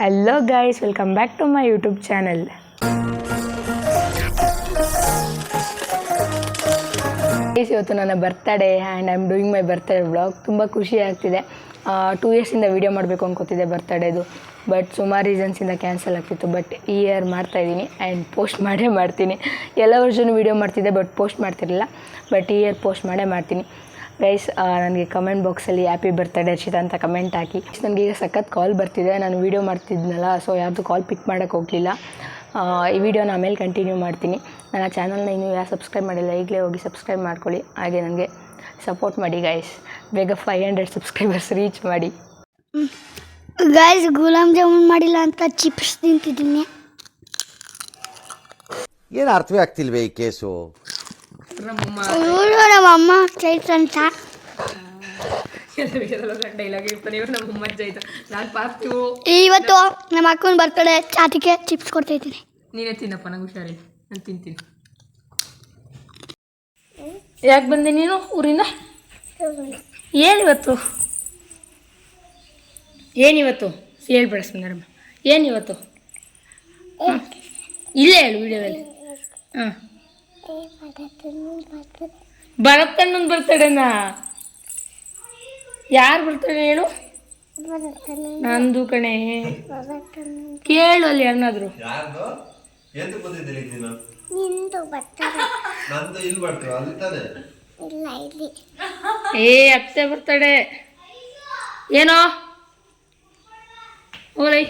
Hello guys, welcome back to my YouTube channel. ಇವತ್ತು ನನ್ನ birthday and I am doing my birthday vlog. ತುಂಬ ಖುಷಿ ಆಗ್ತಿದೆ. 2 ಇಯರ್ಸಿಂದ video ಮಾಡಬೇಕು ಅನ್ಕೋತಿದ್ದೆ ಬರ್ತಡೇದು, ಬಟ್ ಸುಮಾರು ರೀಸನ್ಸಿಂದ ಕ್ಯಾನ್ಸಲ್ ಆಗ್ತಿತ್ತು. ಬಟ್ ಈ ಇಯರ್ ಮಾಡ್ತಾಯಿದ್ದೀನಿ ಆ್ಯಂಡ್ ಪೋಸ್ಟ್ ಮಾಡೇ ಮಾಡ್ತೀನಿ. ಎಲ್ಲ ವರ್ಷವೂ ವೀಡಿಯೋ ಮಾಡ್ತಿದ್ದೆ ಬಟ್ ಪೋಸ್ಟ್ ಮಾಡ್ತಿರಲಿಲ್ಲ, ಬಟ್ ಈ ಇಯರ್ ಪೋಸ್ಟ್ ಮಾಡೇ ಮಾಡ್ತೀನಿ. ಗೈಸ್, ನನಗೆ ಕಮೆಂಟ್ ಬಾಕ್ಸಲ್ಲಿ ಹ್ಯಾಪಿ ಬರ್ತಡೇ ಹರ್ಷಿತಾ ಅಂತ ಕಮೆಂಟ್ ಹಾಕಿ. ನನಗೀಗ ಸಖತ್ ಕಾಲ್ ಬರ್ತಿದೆ. ನಾನು ವೀಡಿಯೋ ಮಾಡ್ತಿದ್ನಲ್ಲ, ಸೊ ಯಾರ್ದು ಕಾಲ್ ಪಿಕ್ ಮಾಡೋಕ್ಕೆ ಹೋಗಲಿಲ್ಲ. ಈ ವಿಡಿಯೋನ ಆಮೇಲೆ ಕಂಟಿನ್ಯೂ ಮಾಡ್ತೀನಿ. ನನ್ನ ಚಾನಲ್ನ ಇನ್ನೂ ಯಾರು ಸಬ್ಸ್ಕ್ರೈಬ್ ಮಾಡಿಲ್ಲ, ಈಗಲೇ ಹೋಗಿ ಸಬ್ಸ್ಕ್ರೈಬ್ ಮಾಡ್ಕೊಳ್ಳಿ. ಹಾಗೆ ನನಗೆ ಸಪೋರ್ಟ್ ಮಾಡಿ ಗೈಸ್. ಬೇಗ 500 ಸಬ್ಸ್ಕ್ರೈಬರ್ಸ್ ರೀಚ್ ಮಾಡಿ ಗೈಸ್. ಗುಲಾಬ್ ಜಾಮೂನ್ ಮಾಡಿಲ್ಲ ಅಂತ ಚಿಪ್ಸ್ ತಿಂತಿದ್ದೀನಿ. ಏನು ಅರ್ಥವೇ ಆಗ್ತಿಲ್ವೇ ಈ ಕೇಸು? ನಮ್ಮಮ್ಮ ಚೈತ್ರ ಅಂತ ಇವತ್ತು ನಮ್ಮ ಅಕ್ಕನ ಬರ್ತಡೇ, ಚಾತಿಗೆ ಚಿಪ್ಸ್ ಕೊಡ್ತಾ ಇದ್ದೀನಿ. ನೀನೇ ತಿನ್ನಪ್ಪ, ನಂಗೆ ಹುಷಾರಿ, ನಾನು ತಿಂತೀನಿ. ಯಾಕೆ ಬಂದೆ ನೀನು ಊರಿಂದ? ಏನಿವತ್ತು ಹೇಳ್ಬೇಡ ಸುಂದರಮ್ಮ. ಏನಿವತ್ತು? ಇಲ್ಲೇ ಹೇಳು ವಿಡಿಯೋದಲ್ಲಿ. ಹಾಂ, ಭರತಣ್ಣನ ಬರ್ತಡೇನಾ? ಯಾರು ಬರ್ತಡೇ ಹೇಳು? ನಂದು ಕಣೆ. ಕೇಳು ಅಲ್ಲಿ ಯಾರನ್ನಾದ್ರು. ಏ ಅತ್ತೆ ಬರ್ತಡೇ ಏನೋ ಓಲೈ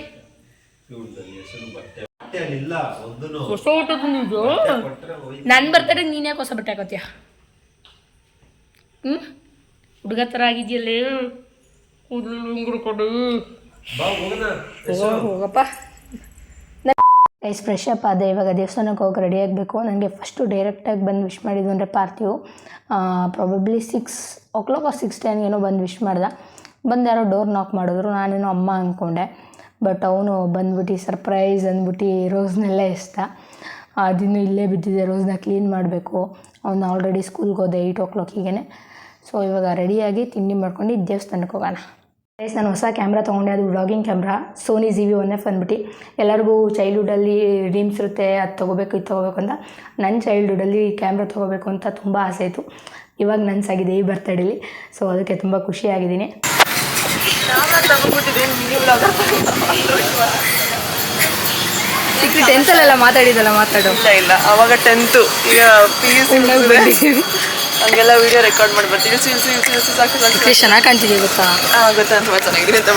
ಹೊಸ ಊಟ ಬಂದಿದ್ದು. ನನ್ನ ಬರ್ತಡೇ ನೀನು ಯಾಕೆ ಹೊಸ ಬಟ್ಟೆ ಹಾಕೋತೀಯ? ಹುಡುಗ ಥರ ಆಗಿದೆಯಲ್ಲೇ, ಕೂದಲು ಕೊಡು. ಹೋಗಪ್ಪ. ಗೈಸ್, ಫ್ರೆಶ್ ಅಪ್ ಆದೆ. ಇವಾಗ ದೇವಸ್ಥಾನಕ್ಕೆ ಹೋಗಿ ರೆಡಿ ಆಗಬೇಕು. ನನಗೆ ಫಸ್ಟು ಡೈರೆಕ್ಟಾಗಿ ಬಂದು ವಿಶ್ ಮಾಡಿದ್ದು ಅಂದರೆ ಪಾರ್ಥಿವು. ಪ್ರಾಬಬ್ಲಿ 6 or 6:10 ಏನೋ ಬಂದು ವಿಶ್ ಮಾಡ್ದೆ. ಬಂದು ಯಾರೋ ಡೋರ್ ನಾಕ್ ಮಾಡಿದ್ರು. ನಾನೇನೋ ಅಮ್ಮ ಅಂದ್ಕೊಂಡೆ, ಬಟ್ ಅವನು ಬಂದ್ಬಿಟ್ಟು ಸರ್ಪ್ರೈಸ್ ಅಂದ್ಬಿಟ್ಟು ರೋಸ್ನೆಲ್ಲ ಎಸ್ದ. ಅದಿನ್ನೂ ಇಲ್ಲೇ ಬಿದ್ದಿದೆ. ರೋಸ್ನ ಕ್ಲೀನ್ ಮಾಡಬೇಕು. ಅವನು ಆಲ್ರೆಡಿ ಸ್ಕೂಲ್ಗೆ ಹೋದೆ 8 o'clockಗೆ. ಸೊ ಇವಾಗ ರೆಡಿಯಾಗಿ ತಿಂಡಿ ಮಾಡ್ಕೊಂಡು ದೇವಸ್ಥಾನಕ್ಕೆ ಹೋಗೋಣ. ಗೈಸ್, ನಾನು ಹೊಸ ಕ್ಯಾಮ್ರಾ ತೊಗೊಂಡೆ. ಅದು ವ್ಲಾಗಿಂಗ್ ಕ್ಯಾಮ್ರಾ, ಸೋನಿ ZV-1F ಅಂದ್ಬಿಟ್ಟು. ಎಲ್ಲರಿಗೂ ಚೈಲ್ಡ್ಹುಡ್ಡಲ್ಲಿ ಡ್ರೀಮ್ಸ್ ಇರುತ್ತೆ, ಅದು ತೊಗೋಬೇಕು ಇದು ತೊಗೋಬೇಕು ಅಂತ. ನನ್ನ ಚೈಲ್ಡ್ಹುಡ್ಡಲ್ಲಿ ಕ್ಯಾಮ್ರಾ ತೊಗೋಬೇಕು ಅಂತ ತುಂಬ ಆಸೆ ಇತ್ತು. ಇವಾಗ ನನಸಾಗಿದೆ ಈ ಬರ್ತಡೇಲಿ. ಸೊ ಅದಕ್ಕೆ ತುಂಬ ಖುಷಿಯಾಗಿದ್ದೀನಿ. ಸಿಕ್ರಿ 10th ಮಾತಾಡಿದಲ್ಲ, ಮಾತಾಡೋ ಇಲ್ಲ ಅವಾಗ 10th, ಈಗ PUC ಹಂಗೆಲ್ಲ ವಿಡಿಯೋ ರೆಕಾರ್ಡ್ ಮಾಡಿ ಬರ್ತೀವಿ. ಸಾಕು ಚೆನ್ನಾಗಿ ಕಾಣ್ತಿದೆ ಗೊತ್ತಾ? ಗೊತ್ತಾ? ತುಂಬ ಚೆನ್ನಾಗಿದೆ ಅಂತ.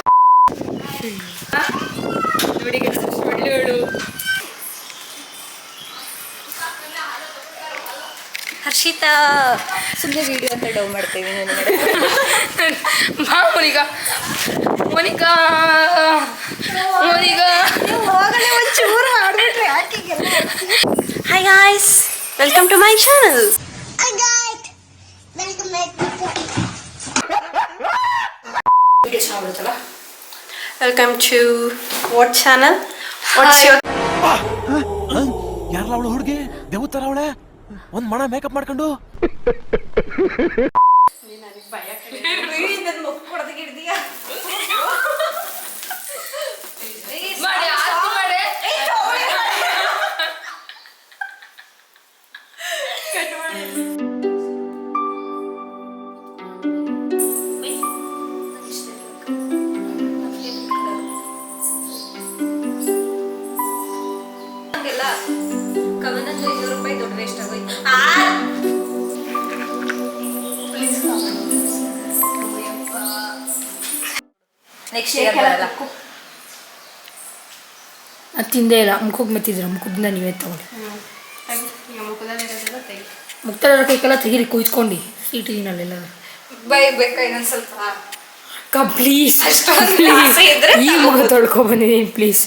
ಹರ್ಷಿತಾ ಸುಮ್ಮನೆ ವಿಡಿಯೋ ಅಂತ ಡೌ ಮಾಡ್ತೀವಿ. Hi guys, welcome to my channel. Welcome to what channel? What's your? ಯಾರಲ್ಲ ಅವಳು ಹುಡುಗಿ? ದೇವತರ ಅವಳೆ, ಒಂದ್ ಮಣ ಮೇಕಪ್ ಮಾಡ್ಕೊಂಡು. ಕವನದ್ದು 500 ರೂಪಾಯಿ ದುಡ್ಡು ವೇಸ್ಟ್ ಆಗೋಯ್ತು. ನೆಕ್ಸ್ಟ್ ಇಯರ್ ಬರಲ್ಲ. ಅದು ತಿಂದೇ ಇಲ್ಲ. ಮುಖಕ್ಕೆ ಮೆತ್ತಿದ್ರೆ ಮುಖದಿಂದ ನೀವೇ ತಗೊಳ್ಳಿ. ಮುಕ್ತದ ಕೈಗೆಲ್ಲ ತೆಗೀರಿ, ಕುಯ್ಸ್ಕೊಂಡು ಸೀಟಿನಲ್ಲೆಲ್ಲ ಬೈಬೇಕಾ ಇನ್ನೊಂದು ಸ್ವಲ್ಪ ಅಕ್ಕ ಪ್ಲೀಸ್. ಈ ಮುಖ ತೊಳ್ಕೊಬಂದಿದ್ದೀನಿ ಪ್ಲೀಸ್.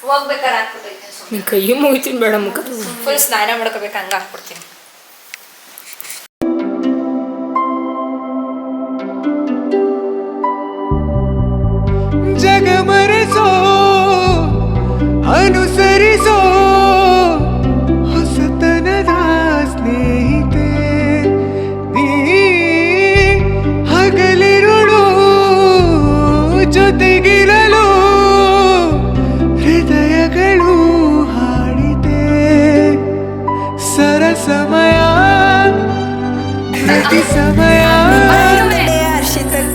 ಹೋಗ್ಬೇಕಾರೆ ಹಾಕ್ಬಿಟ್ಟೈತೆ. ನಿನ್ನ ಕೈ ಮುಗಿತೀನಿ ಬೇಡ, ಮುಖ ಫುಲ್ ಸ್ನಾನ ಮಾಡ್ಕೋಬೇಕು, ಹಂಗೆ ಹಾಕ್ಬಿಡ್ತೀನಿ. ಜಗಮರೆಸೋ ಅನುಸರಿಸೋ ಹೊಸತನದ ಸ್ನೇಹಿತೆ ನೀ, ಹಗಲಿರುಳು ಜೊತೆಗಿರಲು ಪ್ರೀತಿ ಸಮಯ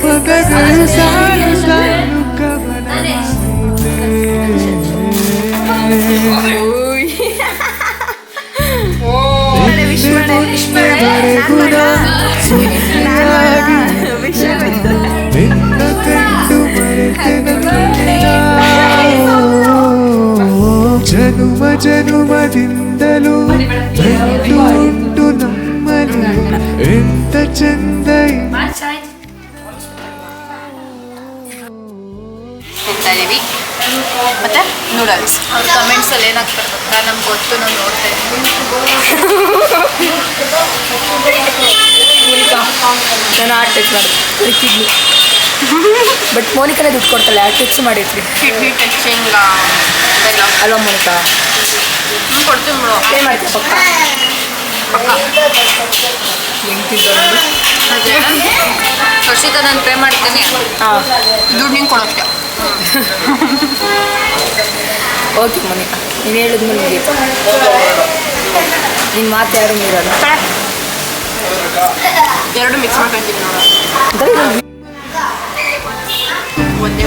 ಪದಗಳು ಸಾಲು ಸಾಲು ಕವನ ನಿನ್ನ ಕಂಡು ಜನುಮ ಜನುಮದಿಂದಲೂ ನಂಟು ಉಂಟು ನಮ್ಮಲ್ಲಿ ಎಂತ ಚಂದ ತಿಂತಾ ಇದೀವಿ ಮತ್ತೆ ನೂಡಲ್ಸ್. ಅವ್ರ ಕಮೆಂಟ್ಸ್ ಅಲ್ಲಿ ಏನಾಗ್ತಾರೆ ಗೊತ್ತಾ, ನಮ್ಗೆ ಗೊತ್ತು, ನಾವು ನೋಡ್ತಾ ನಾನು ಆರ್ಟ್ ಟಚ್ ಮಾಡಿ ಕಿಡ್ನಿ ಬಟ್ ಮೋನಿಕಾನೇ ದುಡ್ಡು ಕೊಡ್ತಾಳೆ ಆರ್ಟ್ ಟಚ್ ಮಾಡಿದ್ವಿ ಕಿಡ್ನಿ ಟಚಿಂಗ್ ಅಲ್ವಾ ಮೋನಿಕಾ ಕೊಡ್ತೀನಿ ಬಿಡು. ಪೇ ಮಾಡ್ತೀವಿ ಪಕ್ಕ ವರ್ಷಿತ ನಾನು ಪೇ ಮಾಡ್ತೀನಿ, ಹಾಂ ದುಡ್ಡು ನಿಂಗೆ ಕೊಡೋಕ್ಕೆ. ಓಕೆ ಮೋನಿಕಾ ನೀನು ಹೇಳಿದ್ಮೇಲೆ ಮುಗೀತು ನಿನ್ನ ಮಾತು ಯಾರು ಮೀರಲ್ಲ ಎರಡು ಮಿಕ್ಸ್ ಮಾಡ್ಕೊಳ್ತೀನಿ ನೋಡು. ಅಂದರೆ ಒಂದೇ